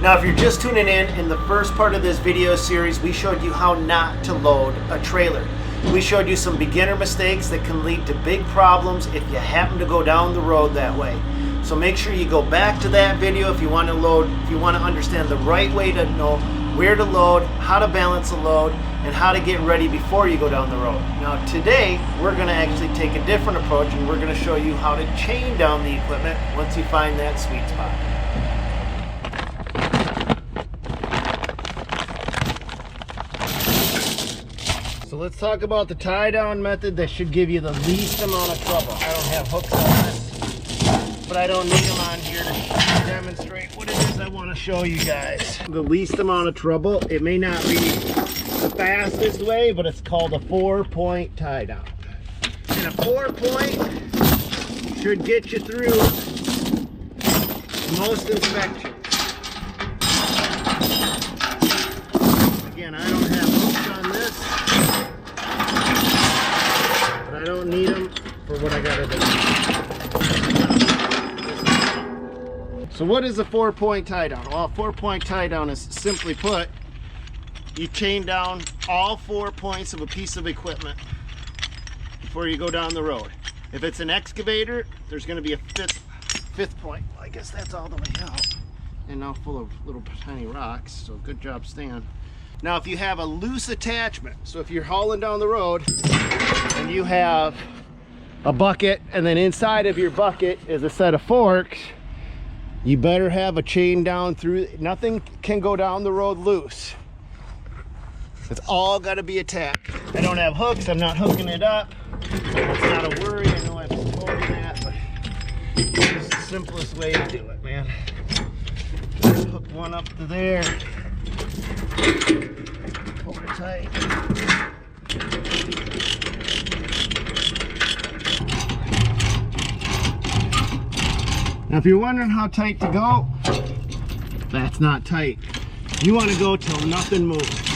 Now, if you're just tuning in the first part of this video series, we showed you how not to load a trailer. We showed you some beginner mistakes that can lead to big problems if you happen to go down the road that way. So make sure you go back to that video if you want to load, if you want to understand the right way to know where to load, how to balance a load, and how to get ready before you go down the road. Now today, we're going to actually take a different approach, and we're going to show you how to chain down the equipment once you find that sweet spot. So let's talk about the tie down method that should give you the least amount of trouble. I don't have hooks on this, but I don't need them on here to demonstrate what it is I want to show you guys. The least amount of trouble. It may not be the fastest way, but it's called a 4-point tie down. And a 4-point should get you through most inspections. Again, I don't have hooks on this, but I don't need them for what I gotta do. So what is a 4-point tie down? Well, a 4-point tie down is, simply put, you chain down all 4 points of a piece of equipment before you go down the road. If it's an excavator, there's going to be a fifth point. Well, I guess that's all the way out, and now full of little tiny rocks, so good job, Stan. Now if you have a loose attachment, so if you're hauling down the road and you have a bucket, and then inside of your bucket is a set of forks, you better have a chain down through. Nothing can go down the road loose. It's all got to be attached. I don't have hooks. I'm not hooking it up. It's not a worry. I know I've told you that, but it's the simplest way to do it, man. Hook one up to there. Hold it tight. Now, if you're wondering how tight to go, that's not tight. You want to go till nothing moves.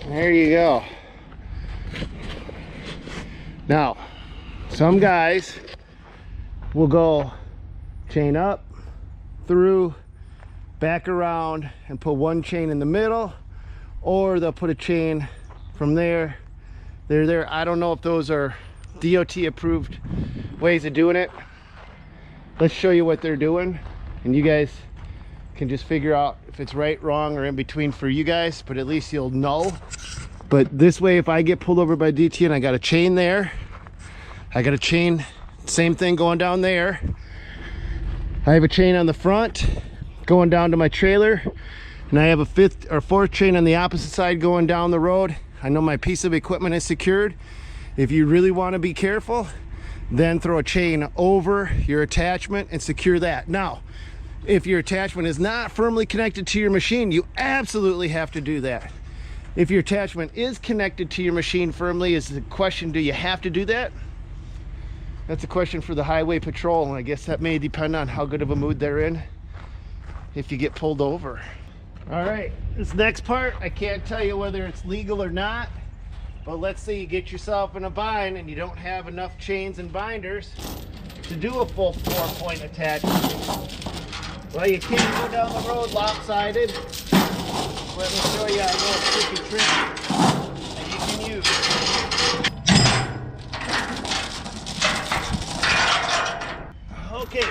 There you go. Now, some guys will go chain up, through, back around, and put one chain in the middle, or they'll put a chain from there. I don't know if those are DOT approved ways of doing it. Let's show you what they're doing, and you guys can just figure out if it's right, wrong, or in between for you guys, but at least you'll know. But this way, if I get pulled over by DT and I got a chain there, I got a chain, same thing going down there. I have a chain on the front going down to my trailer, and I have a 5th or 4th chain on the opposite side going down the road. I know my piece of equipment is secured. If you really want to be careful, then throw a chain over your attachment and secure that. Now, if your attachment is not firmly connected to your machine, you absolutely have to do that. If your attachment is connected to your machine firmly, is the question, do you have to do that? That's a question for the highway patrol, and I guess that may depend on how good of a mood they're in if you get pulled over. All right, this next part, I can't tell you whether it's legal or not, but let's say you get yourself in a bind and you don't have enough chains and binders to do a full 4-point attachment. Well, you can't go down the road lopsided. Let me show you a little tricky trick that you can use. Okay,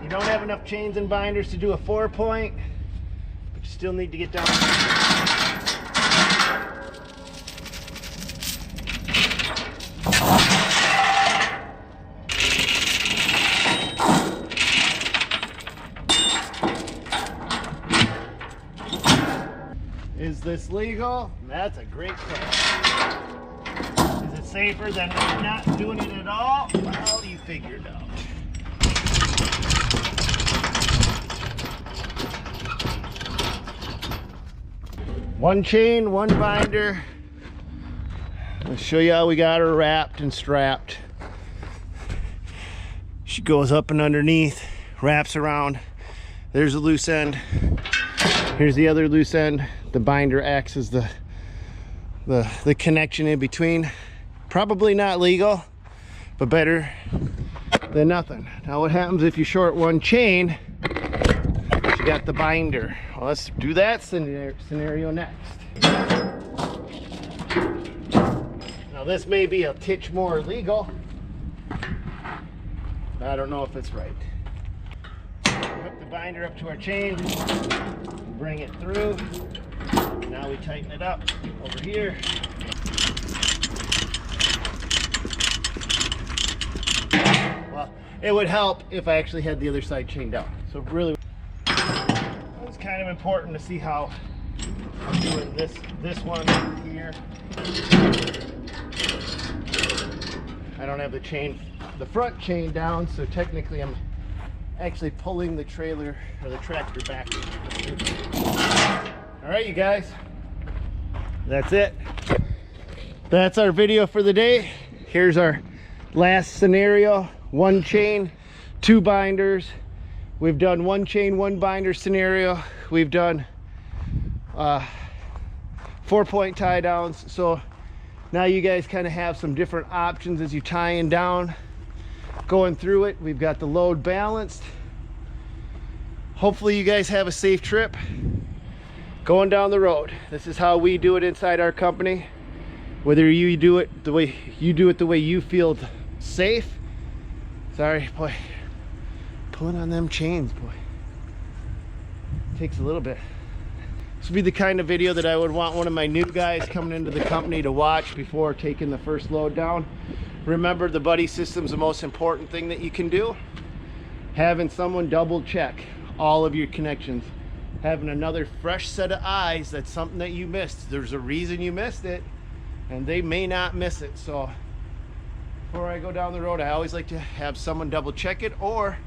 you don't have enough chains and binders to do a 4-point, but you still need to get down. Is this legal? That's a great question. Is it safer than not doing it at all? Well, you figure it out. One chain, one binder. Let's show you how we got her wrapped and strapped. She goes up and underneath, wraps around There's a loose end. Here's the other loose end. The binder acts as the connection in between. Probably not legal, but better than nothing. Now what happens if you short one chain? You got the binder. Well, let's do that scenario next. Now this may be a titch more legal. I don't know if it's right. Hook the binder up to our chain, bring it through. Now we tighten it up over here. Well, it would help if I actually had the other side chained down. So really, it's kind of important to see how I'm doing this one here. I don't have the front chain down, so technically I'm actually pulling the trailer or the tractor back. All right, you guys, that's it. That's our video for the day. Here's our last scenario. One chain, two binders. We've done one chain, one binder scenario. We've done 4-point tie downs. So now you guys kind of have some different options as you tying down, going through it. We've got the load balanced. Hopefully you guys have a safe trip going down the road. This is how we do it inside our company. Whether you do it the way you feel safe. Sorry, boy, pulling on them chains, boy, takes a little bit. This would be the kind of video that I would want one of my new guys coming into the company to watch before taking the first load down. Remember, the buddy system's the most important thing that you can do. Having someone double check all of your connections, having another fresh set of eyes. That's something that you missed. There's a reason you missed it, and they may not miss it. So before I go down the road, I always like to have someone double check it, or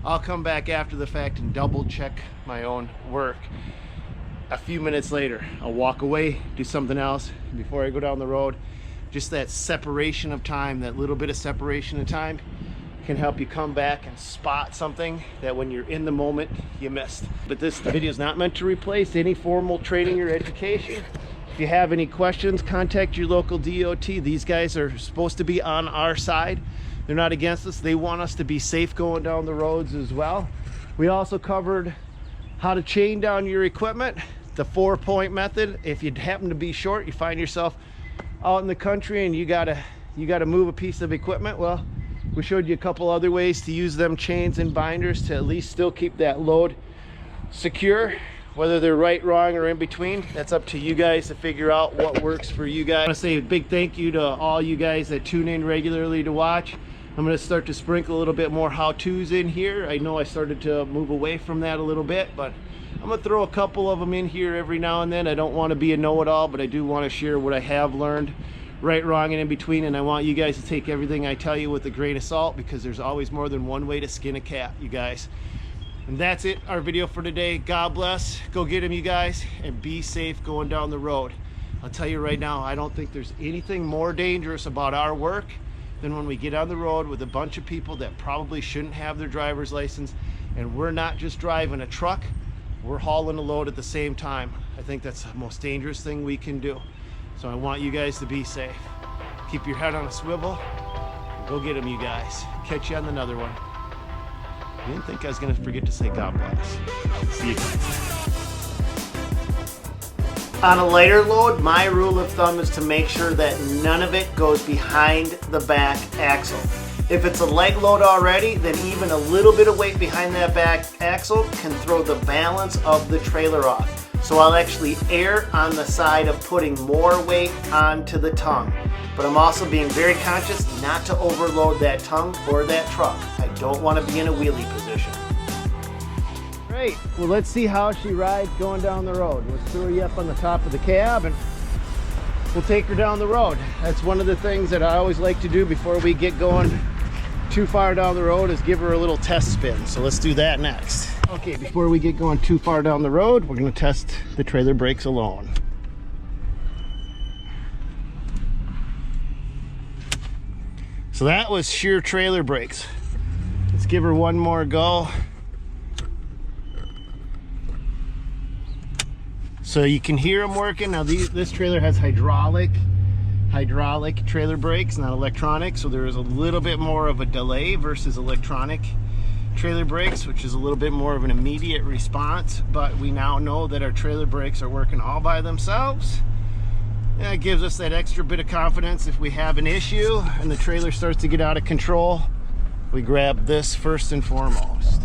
I'll come back after the fact and double check my own work. A few minutes later, I'll walk away, do something else before I go down the road. Just that separation of time, that little bit of separation of time can help you come back and spot something that when you're in the moment you missed. But this video is not meant to replace any formal training or education. If you have any questions, contact your local DOT. These guys are supposed to be on our side. They're not against us. They want us to be safe going down the roads as well. We also covered how to chain down your equipment, the 4-point method. If you happen to be short, you find yourself out in the country and you gotta move a piece of equipment, well, we showed you a couple other ways to use them chains and binders to at least still keep that load secure. Whether they're right, wrong, or in between, that's up to you guys to figure out what works for you guys. I want to say a big thank you to all you guys that tune in regularly to watch. I'm going to start to sprinkle a little bit more how-tos in here. I know I started to move away from that a little bit, but I'm going to throw a couple of them in here every now and then. I don't want to be a know-it-all, but I do want to share what I have learned, right, wrong, and in between. And I want you guys to take everything I tell you with a grain of salt, because there's always more than one way to skin a cat, you guys. And that's it, our video for today. God bless. Go get them, you guys, and be safe going down the road. I'll tell you right now, I don't think there's anything more dangerous about our work than when we get on the road with a bunch of people that probably shouldn't have their driver's license, and we're not just driving a truck, we're hauling a load at the same time. I think that's the most dangerous thing we can do. So I want you guys to be safe. Keep your head on a swivel. Go get them, you guys. Catch you on another one. I didn't think I was going to forget to say God bless. See you guys. On a lighter load, my rule of thumb is to make sure that none of it goes behind the back axle. If it's a light load already, then even a little bit of weight behind that back axle can throw the balance of the trailer off. So I'll actually err on the side of putting more weight onto the tongue. But I'm also being very conscious not to overload that tongue or that truck. I don't want to be in a wheelie position. Great, well, let's see how she rides going down the road. Let's throw you up on the top of the cab and we'll take her down the road. That's one of the things that I always like to do before we get going too far down the road, is give her a little test spin. So let's do that next. Okay, before we get going too far down the road, we're going to test the trailer brakes alone. So that was sheer trailer brakes. Let's give her one more go. So you can hear them working. Now this trailer has hydraulic trailer brakes, not electronic, so there is a little bit more of a delay versus electronic trailer brakes, which is a little bit more of an immediate response. But we now know that our trailer brakes are working all by themselves, and it gives us that extra bit of confidence. If we have an issue and the trailer starts to get out of control, we grab this first and foremost.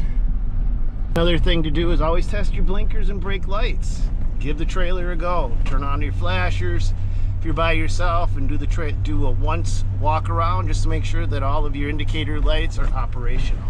Another thing to do is always test your blinkers and brake lights. Give the trailer a go. Turn on your flashers if you're by yourself, and do a once walk around just to make sure that all of your indicator lights are operational.